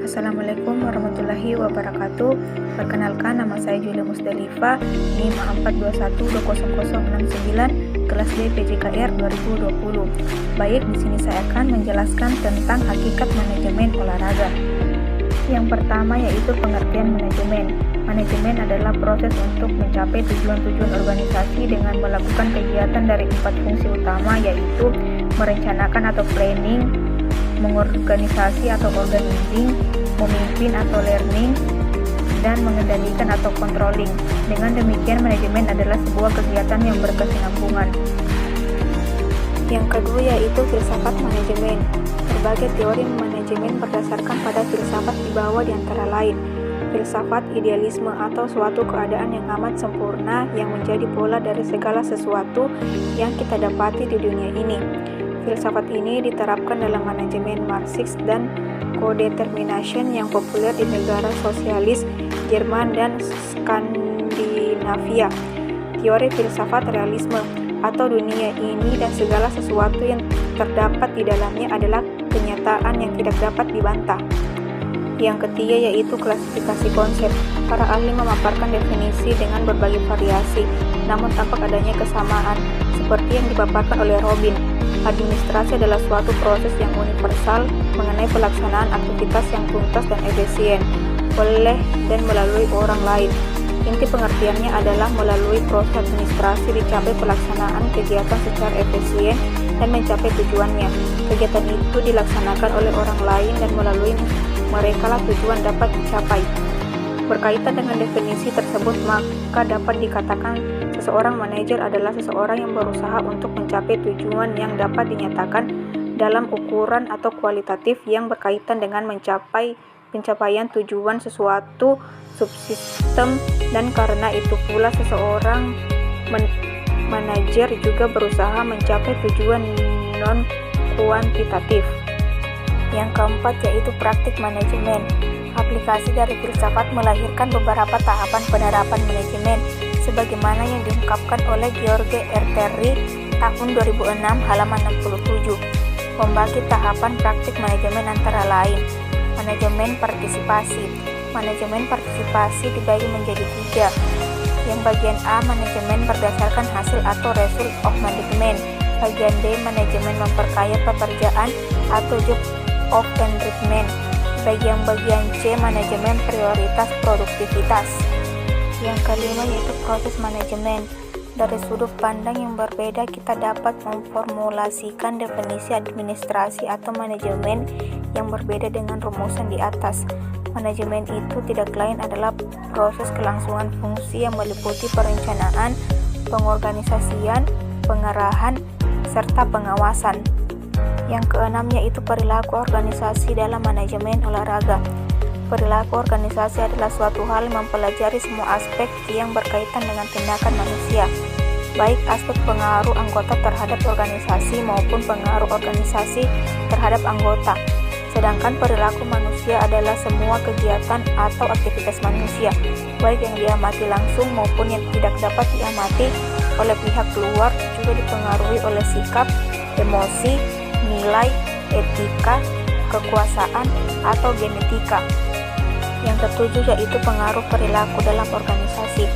Assalamualaikum warahmatullahi wabarakatuh. Perkenalkan, nama saya Julia Musdalifah, NIM 421200069, kelas B PJKR 2020. Baik, di sini saya akan menjelaskan tentang hakikat manajemen olahraga. Yang pertama yaitu pengertian manajemen. Manajemen adalah proses untuk mencapai tujuan-tujuan organisasi dengan melakukan kegiatan dari 4 fungsi utama, yaitu merencanakan atau planning, mengorganisasi atau organizing, memimpin atau learning, dan mengendalikan atau controlling. Dengan demikian, manajemen adalah sebuah kegiatan yang berkesinambungan. Yang kedua yaitu filsafat manajemen. Berbagai teori manajemen berdasarkan pada filsafat di bawah di antara lain: filsafat idealisme atau suatu keadaan yang amat sempurna yang menjadi pola dari segala sesuatu yang kita dapati di dunia ini. Filsafat ini diterapkan dalam manajemen Marxist dan codetermination yang populer di negara sosialis Jerman dan Skandinavia. Teori filsafat realisme atau dunia ini dan segala sesuatu yang terdapat di dalamnya adalah kenyataan yang tidak dapat dibantah. Yang ketiga yaitu klasifikasi konsep. Para ahli memaparkan definisi dengan berbagai variasi, namun tampak adanya kesamaan, seperti yang dipaparkan oleh Robin. Administrasi adalah suatu proses yang universal mengenai pelaksanaan aktivitas yang tuntas dan efisien oleh dan melalui orang lain. Inti pengertiannya adalah melalui proses administrasi dicapai pelaksanaan kegiatan secara efisien dan mencapai tujuannya. Kegiatan itu dilaksanakan oleh orang lain dan melalui merekalah tujuan dapat dicapai. Berkaitan dengan definisi tersebut, maka dapat dikatakan seseorang manajer adalah seseorang yang berusaha untuk mencapai tujuan yang dapat dinyatakan dalam ukuran atau kualitatif yang berkaitan dengan pencapaian tujuan sesuatu subsistem, dan karena itu pula seseorang manajer juga berusaha mencapai tujuan non-kuantitatif. Yang keempat yaitu praktik manajemen. Aplikasi dari filsafat melahirkan beberapa tahapan penerapan manajemen sebagaimana yang diungkapkan oleh George R. Terry tahun 2006 halaman 67. Membagi tahapan praktik manajemen antara lain: manajemen partisipasi. Manajemen partisipasi dibagi menjadi 3. Yang bagian A, manajemen berdasarkan hasil atau result of management. Bagian B, manajemen memperkaya pekerjaan atau job of enrichment. Bagian C, manajemen prioritas produktivitas. Yang kelima yaitu proses manajemen. Dari sudut pandang yang berbeda, kita dapat memformulasikan definisi administrasi atau manajemen yang berbeda dengan rumusan di atas. Manajemen itu tidak lain adalah proses kelangsungan fungsi yang meliputi perencanaan, pengorganisasian, pengarahan, serta pengawasan. Yang keenam yaitu perilaku organisasi dalam manajemen olahraga. Perilaku organisasi adalah suatu hal yang mempelajari semua aspek yang berkaitan dengan tindakan manusia, baik aspek pengaruh anggota terhadap organisasi maupun pengaruh organisasi terhadap anggota. Sedangkan perilaku manusia adalah semua kegiatan atau aktivitas manusia, baik yang diamati langsung maupun yang tidak dapat diamati oleh pihak luar, juga dipengaruhi oleh sikap, emosi, nilai, etika, kekuasaan, atau genetika. Yang ketujuh yaitu pengaruh perilaku dalam organisasi.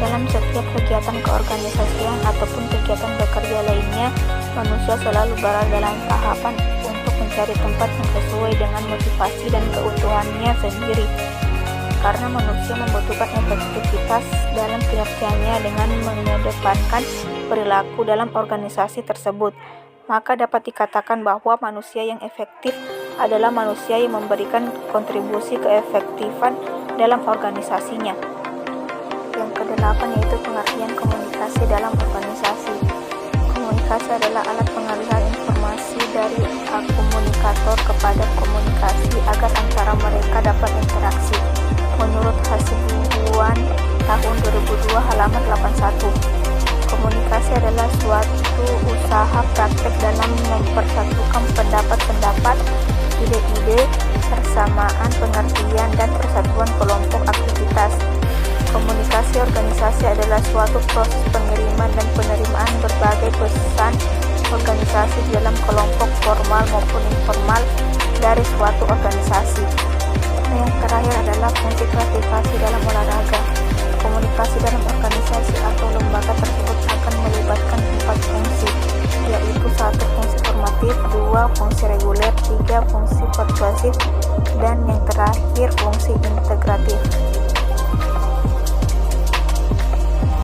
Dalam setiap kegiatan keorganisasian ataupun kegiatan bekerja lainnya, manusia selalu berada dalam tahapan untuk mencari tempat yang sesuai dengan motivasi dan keutuhannya sendiri. Karena manusia membutuhkan efektivitas dalam kinerjanya dengan mengedepankan perilaku dalam organisasi tersebut, maka dapat dikatakan bahwa manusia yang efektif adalah manusia yang memberikan kontribusi keefektifan dalam organisasinya. Yang kedelapan yaitu pengertian komunikasi dalam organisasi. Komunikasi adalah alat pengalihan informasi dari komunikator kepada komunikasi agar antara mereka dapat interaksi. Menurut Hasibuan tahun 2002 halaman 81. Komunikasi adalah suatu usaha praktek dalam mempersatukan pendapat-pendapat, ide-ide, persamaan pengertian, dan persatuan kelompok aktivitas. Komunikasi organisasi adalah suatu proses pengiriman dan penerimaan berbagai pesan organisasi di dalam kelompok formal maupun informal dari suatu organisasi. Nah, yang terakhir adalah fungsi klasifikasi dalam olahraga. Komunikasi dalam organisasi atau lembaga tersebut akan melibatkan 4 fungsi, yaitu 1. Fungsi formatif, 2. Fungsi reguler, 3. Fungsi persuasif, dan yang terakhir fungsi integratif.